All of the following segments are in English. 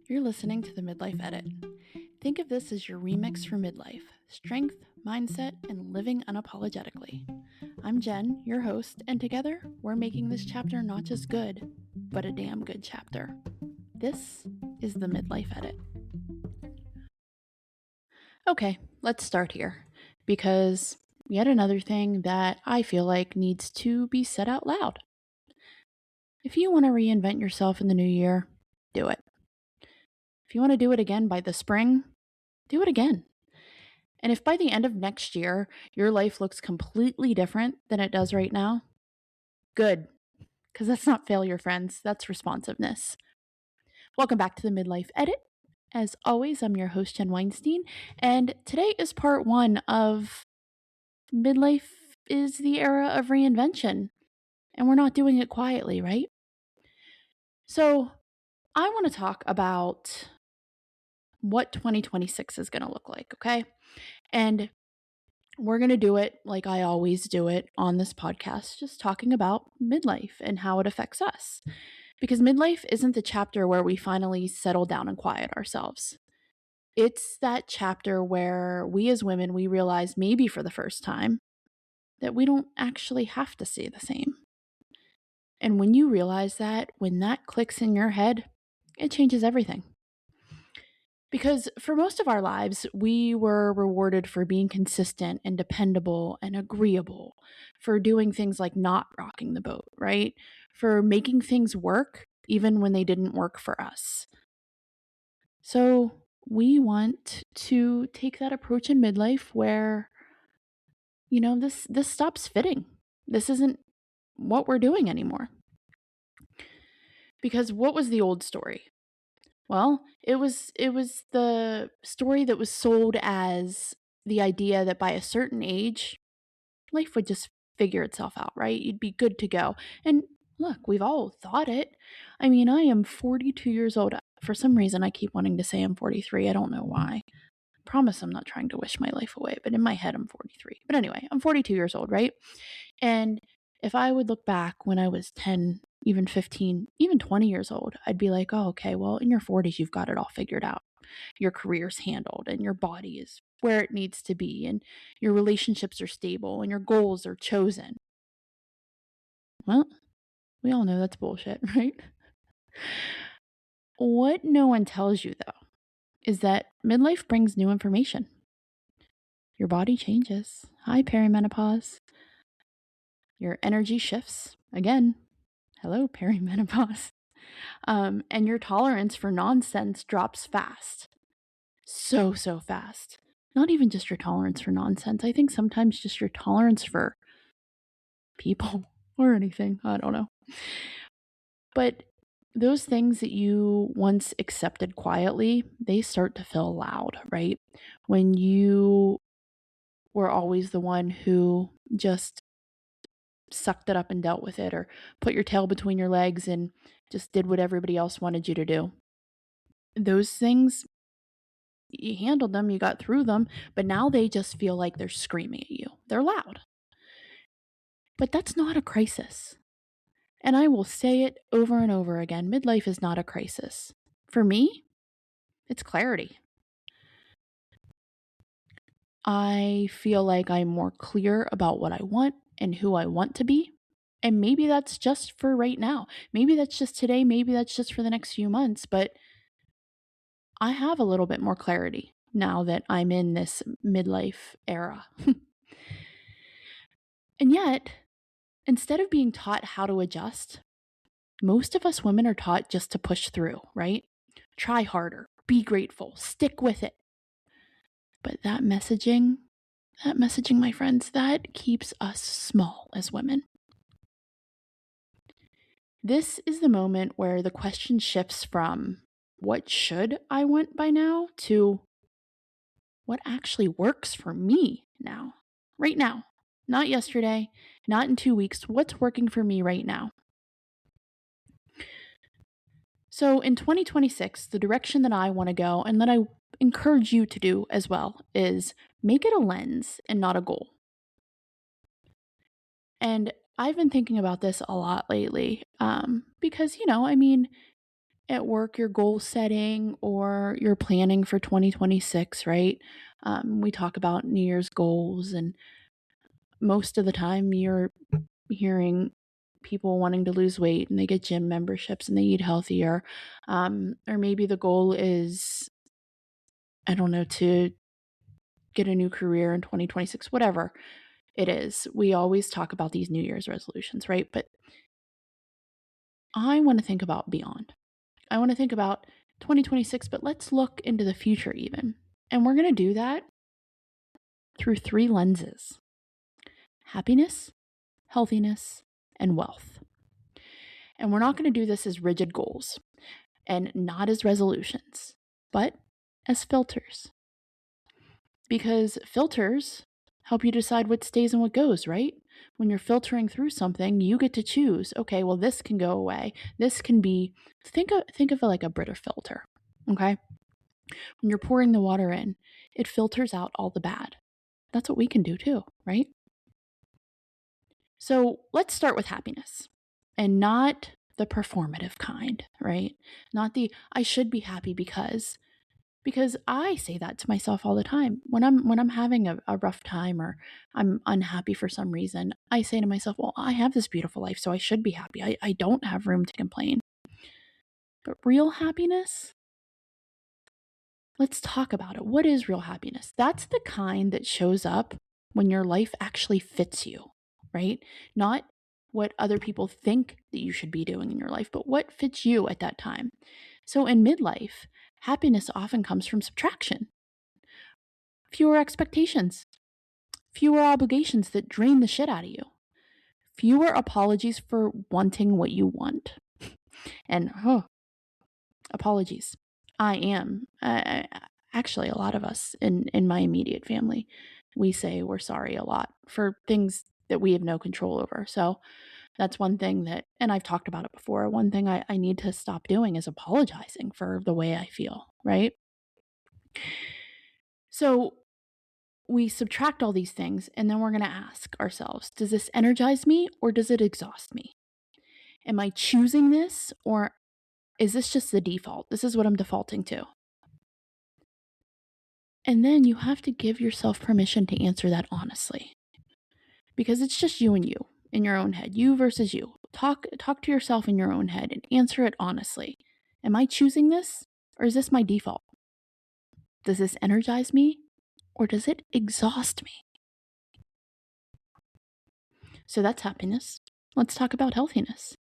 You're listening to the Midlife Edit. Think of this as your remix for midlife strength, mindset, and living unapologetically. I'm Jen, your host, and together we're making this chapter not just good, but a damn good chapter. This is the Midlife Edit. Okay, let's start here because yet another thing that I feel like needs to be said out loud. If you want to reinvent yourself in the new year, do it. If you want to do it again by the spring, do it again. And if by the end of next year, your life looks completely different than it does right now, good, because that's not failure, friends. That's responsiveness. Welcome back to the Midlife Edit. As always, I'm your host, Jen Weinstein, and today is part one of Midlife is the era of reinvention, and we're not doing it quietly, right? So, I want to talk about what 2026 is going to look like, okay? And we're going to do it like I always do it on this podcast, just talking about midlife and how it affects us. Because midlife isn't the chapter where we finally settle down and quiet ourselves. It's that chapter where we as women, we realize maybe for the first time that we don't actually have to stay the same. And when you realize that, when that clicks in your head, it changes everything. Because for most of our lives, we were rewarded for being consistent and dependable and agreeable, for doing things like not rocking the boat, right? For making things work even when they didn't work for us. So we want to take that approach in midlife where, this stops fitting. This isn't what we're doing anymore. Because what was the old story? Well, it was the story that was sold as the idea that by a certain age, life would just figure itself out, right? You'd be good to go. And look, we've all thought it. I mean, I am 42 years old. For some reason, I keep wanting to say I'm 43. I don't know why. I promise I'm not trying to wish my life away, but in my head, I'm 43. But anyway, I'm 42 years old, right? And if I would look back when I was 10, even 15, even 20 years old, I'd be like, oh, okay, well, in your 40s, you've got it all figured out. Your career's handled and your body is where it needs to be, and your relationships are stable and your goals are chosen. Well, we all know that's bullshit, right? What no one tells you, though, is that midlife brings new information. Your body changes. Hi, perimenopause. Your energy shifts. Again, hello, perimenopause. And your tolerance for nonsense drops fast. So fast. Not even just your tolerance for nonsense. I think sometimes just your tolerance for people or anything. I don't know. But those things that you once accepted quietly, they start to feel loud, right? When you were always the one who just sucked it up and dealt with it, or put your tail between your legs and just did what everybody else wanted you to do. Those things, you handled them, you got through them, but now they just feel like they're screaming at you. They're loud. But that's not a crisis. And I will say it over and over again, midlife is not a crisis. For me, it's clarity. I feel like I'm more clear about what I want and who I want to be. And maybe that's just for right now. Maybe that's just today. Maybe that's just for the next few months. But I have a little bit more clarity now that I'm in this midlife era. And yet, instead of being taught how to adjust, most of us women are taught just to push through, right? Try harder, be grateful, stick with it. But that messaging, my friends, that keeps us small as women. This is the moment where the question shifts from what should I want by now to what actually works for me now, right now, not yesterday, not in 2 weeks. What's working for me right now? So in 2026, the direction that I want to go and that I encourage you to do as well is make it a lens and not a goal. And I've been thinking about this a lot lately because, at work you're goal setting or you're planning for 2026, right? We talk about New Year's goals, and most of the time you're hearing people wanting to lose weight and they get gym memberships and they eat healthier. Or maybe the goal is, I don't know, to get a new career in 2026, whatever it is. We always talk about these New Year's resolutions, right? But I want to think about beyond. I want to think about 2026, but let's look into the future even. And we're going to do that through 3 lenses: happiness, healthiness, and wealth. And we're not going to do this as rigid goals and not as resolutions, but as filters. Because filters help you decide what stays and what goes, right? When you're filtering through something, you get to choose, okay, well, this can go away. This can be, think of it like a Brita filter, okay? When you're pouring the water in, it filters out all the bad. That's what we can do too, right? So let's start with happiness, and not the performative kind, right? Not the I should be happy because I say that to myself all the time. When I'm having a rough time or I'm unhappy for some reason, I say to myself, well, I have this beautiful life, so I should be happy. I don't have room to complain. But real happiness, let's talk about it. What is real happiness? That's the kind that shows up when your life actually fits you, right? Not what other people think that you should be doing in your life, but what fits you at that time. So in midlife, happiness often comes from subtraction. Fewer expectations, fewer obligations that drain the shit out of you, fewer apologies for wanting what you want. And apologies. I am. Actually, a lot of us in my immediate family, we say we're sorry a lot for things that we have no control over. So that's one thing that, and I've talked about it before, one thing I need to stop doing is apologizing for the way I feel, right? So we subtract all these things, and then we're going to ask ourselves, does this energize me or does it exhaust me? Am I choosing this, or is this just the default? This is what I'm defaulting to. And then you have to give yourself permission to answer that honestly, because it's just you and you in your own head, you versus you. Talk to yourself in your own head and answer it honestly. Am I choosing this, or is this my default? Does this energize me or does it exhaust me? So that's happiness. Let's talk about healthiness.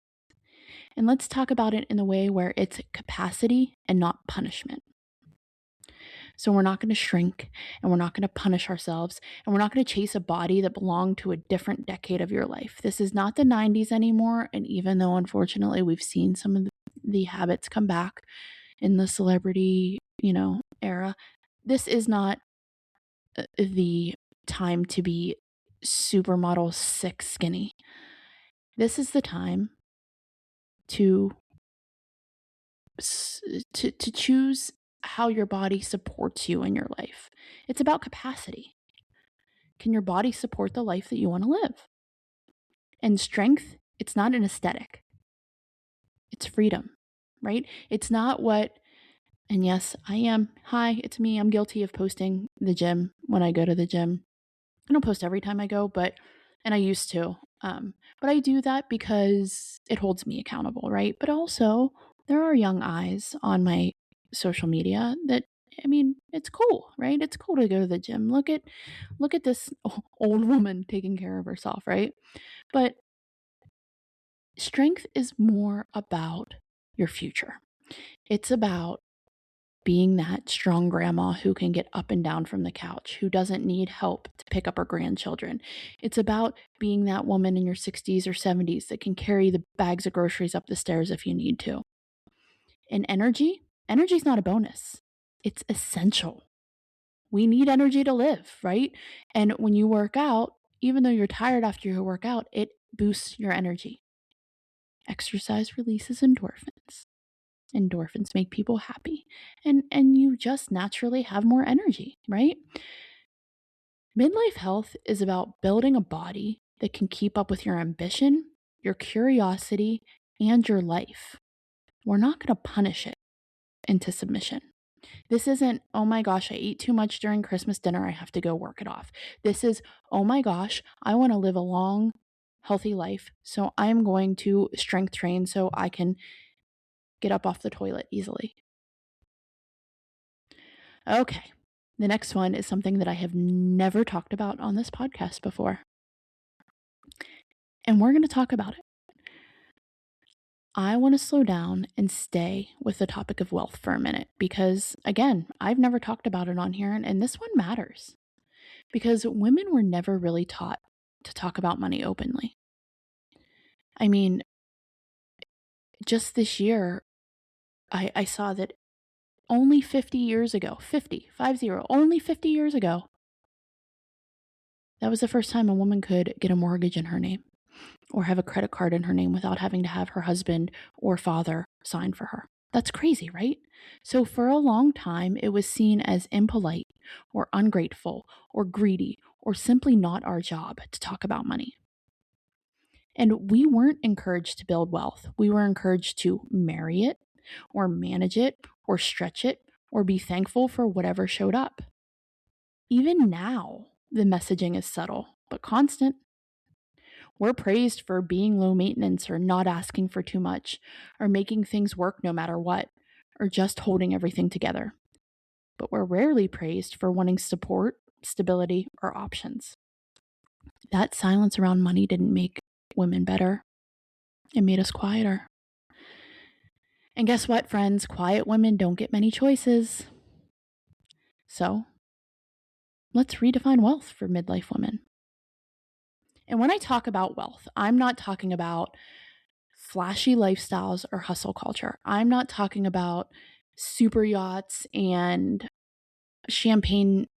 And let's talk about it in a way where it's capacity and not punishment. So we're not going to shrink, and we're not going to punish ourselves, and we're not going to chase a body that belonged to a different decade of your life. This is not the 90s anymore. And even though, unfortunately, we've seen some of the habits come back in the celebrity, era, this is not the time to be supermodel sick skinny. This is the time to choose how your body supports you in your life. It's about capacity. Can your body support the life that you want to live? And strength, it's not an aesthetic. It's freedom, right? It's not what, and yes, I am. Hi, it's me. I'm guilty of posting the gym when I go to the gym. I don't post every time I go, and I used to. But I do that because it holds me accountable, right? But also, there are young eyes on my social media that, it's cool, right? It's cool to go to the gym. Look at this old woman taking care of herself, right? But strength is more about your future. It's about being that strong grandma who can get up and down from the couch, who doesn't need help to pick up her grandchildren. It's about being that woman in your 60s or 70s that can carry the bags of groceries up the stairs if you need to. And energy is not a bonus. It's essential. We need energy to live, right? And when you work out, even though you're tired after you work out, it boosts your energy. Exercise releases endorphins. Endorphins make people happy, and you just naturally have more energy, right? Midlife health is about building a body that can keep up with your ambition, your curiosity, and your life we're not going to punish it into submission. This isn't, oh my gosh, I ate too much during Christmas dinner, I have to go work it off. This is, oh my gosh, I want to live a long, healthy life, so I'm going to strength train so I can get up off the toilet easily. Okay, the next one is something that I have never talked about on this podcast before. And we're going to talk about it. I want to slow down and stay with the topic of wealth for a minute because, again, I've never talked about it on here, and this one matters because women were never really taught to talk about money openly. I mean, just this year, I saw that only 50 years ago, 50, 50, only 50 years ago, that was the first time a woman could get a mortgage in her name or have a credit card in her name without having to have her husband or father sign for her. That's crazy, right? So for a long time, it was seen as impolite or ungrateful or greedy or simply not our job to talk about money. And we weren't encouraged to build wealth. We were encouraged to marry it or manage it or stretch it or be thankful for whatever showed up. Even now, the messaging is subtle but constant. We're praised for being low maintenance or not asking for too much or making things work no matter what or just holding everything together. But we're rarely praised for wanting support, stability, or options. That silence around money didn't make women better. It made us quieter. And guess what, friends? Quiet women don't get many choices. So, let's redefine wealth for midlife women. And when I talk about wealth, I'm not talking about flashy lifestyles or hustle culture. I'm not talking about super yachts and champagne,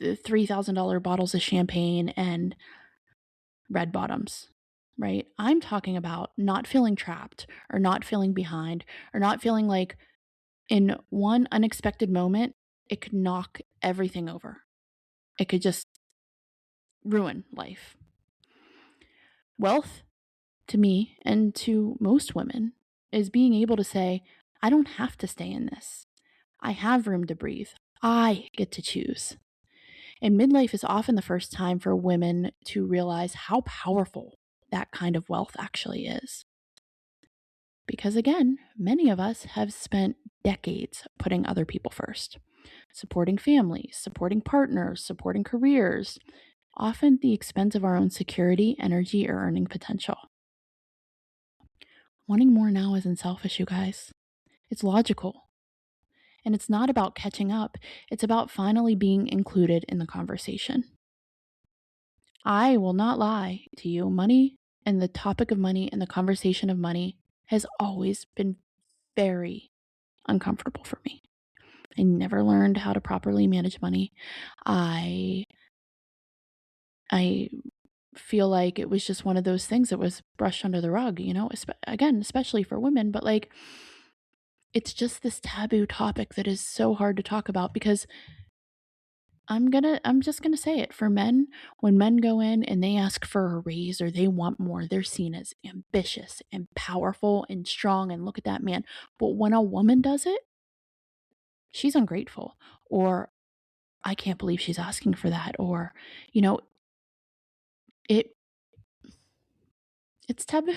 $3,000 bottles of champagne and red bottoms, right? I'm talking about not feeling trapped or not feeling behind or not feeling like in one unexpected moment, it could knock everything over. It could just ruin life. Wealth, to me and to most women, is being able to say, I don't have to stay in this. I have room to breathe. I get to choose. And midlife is often the first time for women to realize how powerful that kind of wealth actually is. Because again, many of us have spent decades putting other people first, supporting families, supporting partners, supporting careers, often at the expense of our own security, energy, or earning potential. Wanting more now isn't selfish, you guys. It's logical. And it's not about catching up, it's about finally being included in the conversation. I will not lie to you. Money and the topic of money and the conversation of money has always been very uncomfortable for me. I never learned how to properly manage money. I feel like it was just one of those things that was brushed under the rug, again, especially for women, but like it's just this taboo topic that is so hard to talk about because I'm just gonna say it. For men, when men go in and they ask for a raise or they want more, they're seen as ambitious and powerful and strong and look at that man. But when a woman does it, she's ungrateful or I can't believe she's asking for that or, you know, it it's taboo.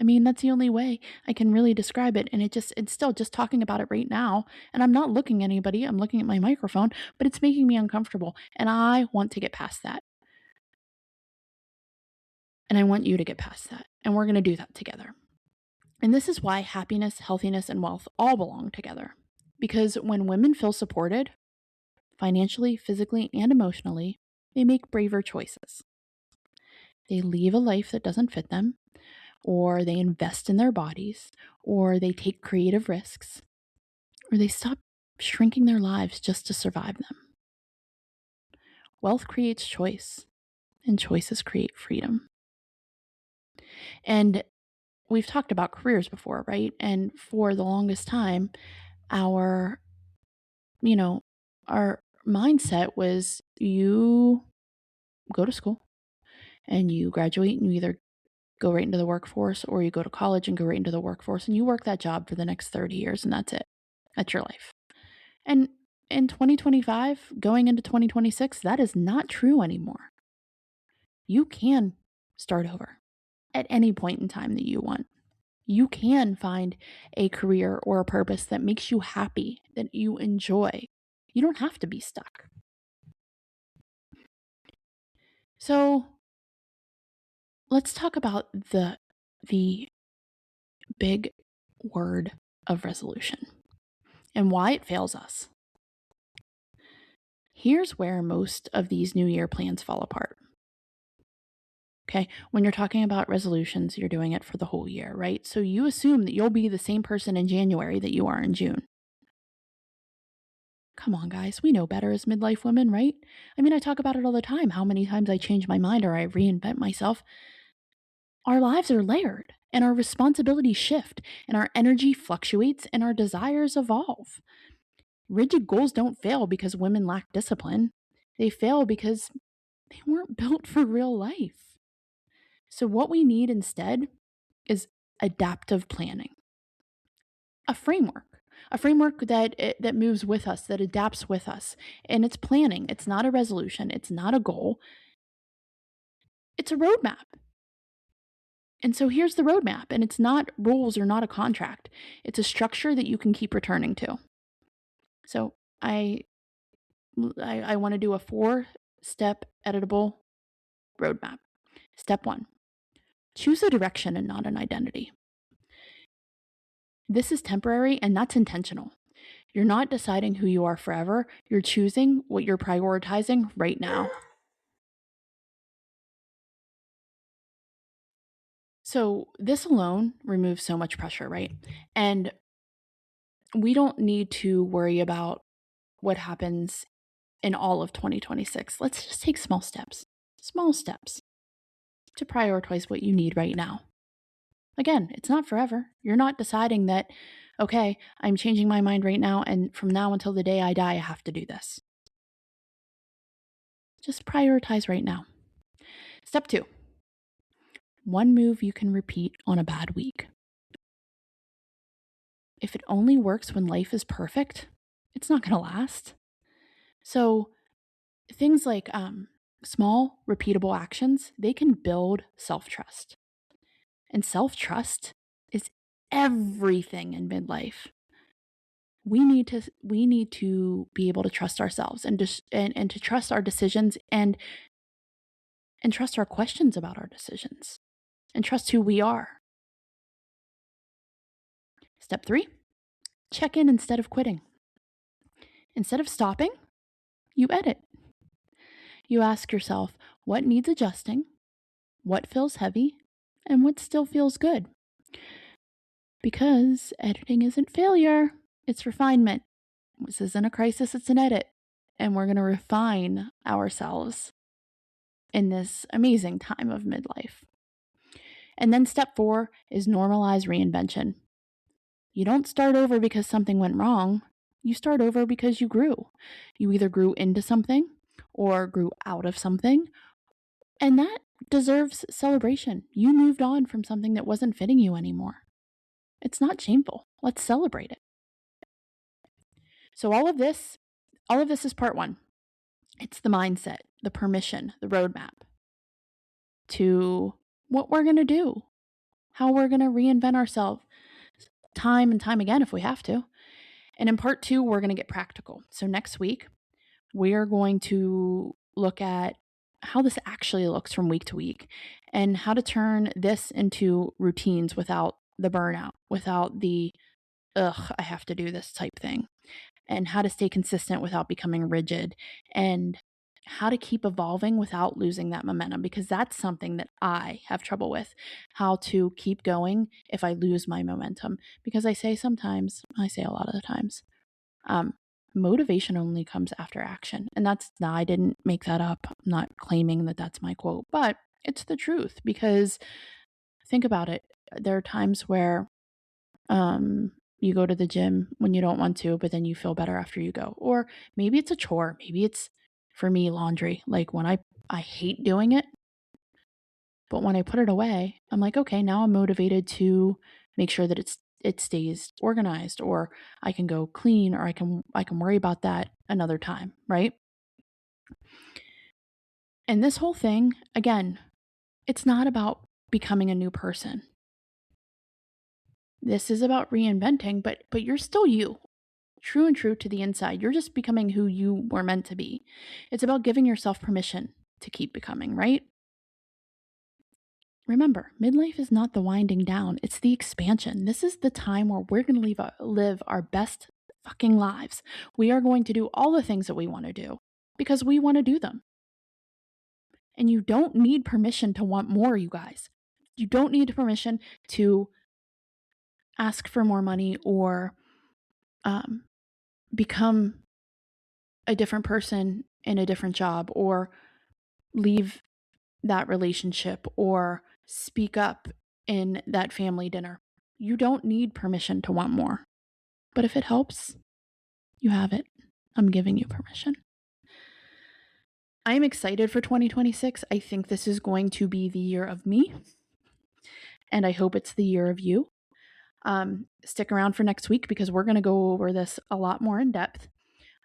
I mean, that's the only way I can really describe it. And it's still just talking about it right now. And I'm not looking at anybody, I'm looking at my microphone, but it's making me uncomfortable. And I want to get past that. And I want you to get past that. And we're going to do that together. And this is why happiness, healthiness, and wealth all belong together. Because when women feel supported, financially, physically, and emotionally, they make braver choices. They leave a life that doesn't fit them, or they invest in their bodies, or they take creative risks, or they stop shrinking their lives just to survive them. Wealth creates choice, and choices create freedom. And we've talked about careers before, right? And for the longest time, our, our mindset was you go to school and you graduate and you either go right into the workforce, or you go to college and go right into the workforce and you work that job for the next 30 years and that's it. That's your life. And in 2025, going into 2026, that is not true anymore. You can start over at any point in time that you want. You can find a career or a purpose that makes you happy, that you enjoy. You don't have to be stuck. So let's talk about the big word of resolution and why it fails us. Here's where most of these New Year plans fall apart. Okay, when you're talking about resolutions, you're doing it for the whole year, right? So you assume that you'll be the same person in January that you are in June. Come on, guys, we know better as midlife women, right? I mean, I talk about it all the time, how many times I change my mind or I reinvent myself. Our lives are layered, and our responsibilities shift, and our energy fluctuates, and our desires evolve. Rigid goals don't fail because women lack discipline. They fail because they weren't built for real life. So, what we need instead is adaptive planning, a framework that moves with us, that adapts with us. And it's planning. It's not a resolution. It's not a goal. It's a roadmap. And so here's the roadmap, and it's not rules or not a contract. It's a structure that you can keep returning to. So I want to do a 4-step editable roadmap. Step 1, choose a direction and not an identity. This is temporary and that's intentional. You're not deciding who you are forever. You're choosing what you're prioritizing right now. So this alone removes so much pressure, right? And we don't need to worry about what happens in all of 2026. Let's just take small steps to prioritize what you need right now. Again, it's not forever. You're not deciding that, okay, I'm changing my mind right now, and from now until the day I die, I have to do this. Just prioritize right now. Step 2, one move you can repeat on a bad week. If it only works when life is perfect, it's not going to last. So things like small, repeatable actions, they can build self-trust. And self-trust is everything in midlife. We need to be able to trust ourselves and to trust our decisions and trust our questions about our decisions and trust who we are. Step 3, check in instead of quitting. Instead of stopping, you edit. You ask yourself what needs adjusting, what feels heavy, and what still feels good. Because editing isn't failure, it's refinement. This isn't a crisis, it's an edit. And we're going to refine ourselves in this amazing time of midlife. And then step 4 is normalize reinvention. You don't start over because something went wrong. You start over because you grew. You either grew into something or grew out of something. And that deserves celebration. You moved on from something that wasn't fitting you anymore. It's not shameful. Let's celebrate it. So all of this is part 1. It's the mindset, the permission, the roadmap to what we're going to do, how we're going to reinvent ourselves time and time again if we have to. And in part 2, we're going to get practical. So next week, we are going to look at how this actually looks from week to week and how to turn this into routines without the burnout, without the, I have to do this type thing, and how to stay consistent without becoming rigid, and how to keep evolving without losing that momentum, because that's something that I have trouble with, how to keep going if I lose my momentum. Because I say a lot of the times, motivation only comes after action. And I didn't make that up. I'm not claiming that that's my quote, but it's the truth. Because think about it. There are times where you go to the gym when you don't want to, but then you feel better after you go. Or maybe it's a chore. Maybe it's, for me, laundry. Like when I hate doing it, But when I put it away, I'm like, okay, now I'm motivated to make sure that it stays organized, or I can go clean, or I can worry about that another time, right? And this whole thing, again, it's not about becoming a new person. This is about reinventing, but you're still you. True and true to the inside. You're just becoming who you were meant to be. It's about giving yourself permission to keep becoming, right? Remember, midlife is not the winding down, it's the expansion. This is the time where we're going to live our best fucking lives. We are going to do all the things that we want to do because we want to do them. And you don't need permission to want more, you guys. You don't need permission to ask for more money or become a different person in a different job, or leave that relationship, or speak up in that family dinner. You don't need permission to want more. But if it helps, you have it. I'm giving you permission. I'm excited for 2026. I think this is going to be the year of me, and I hope it's the year of you. Stick around for next week because we're going to go over this a lot more in depth.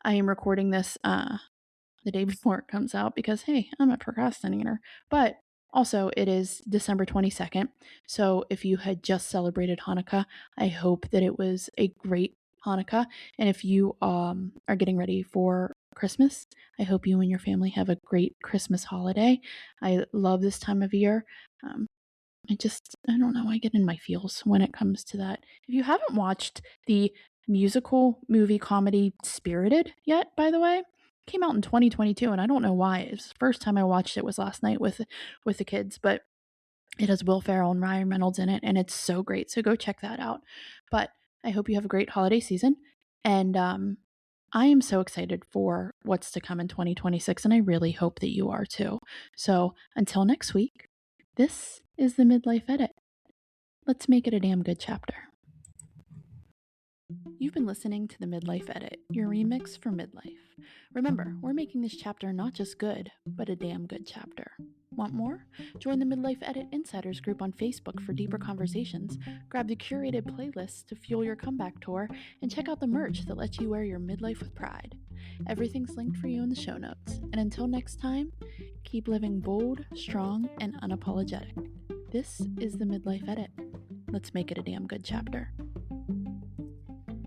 I am recording this the day before it comes out because, hey, I'm a procrastinator. But also, it is December 22nd. So if you had just celebrated Hanukkah, I hope that it was a great Hanukkah. And if you are getting ready for Christmas, I hope you and your family have a great Christmas holiday. I love this time of year. I don't know, I get in my feels when it comes to that. If you haven't watched the musical movie comedy Spirited yet, by the way, it came out in 2022, and I don't know why. It's the first time I watched it was last night with the kids, but it has Will Ferrell and Ryan Reynolds in it, and it's so great. So go check that out. But I hope you have a great holiday season, and I am so excited for what's to come in 2026, and I really hope that you are too. So until next week, this is the Midlife Edit. Let's make it a damn good chapter. You've been listening to the Midlife Edit, your remix for midlife. Remember, we're making this chapter not just good, but a damn good chapter. Want more? Join the Midlife Edit Insiders group on Facebook for deeper conversations, grab the curated playlists to fuel your comeback tour, and check out the merch that lets you wear your midlife with pride. Everything's linked for you in the show notes. And until next time, keep living bold, strong, and unapologetic. This is the Midlife Edit. Let's make it a damn good chapter.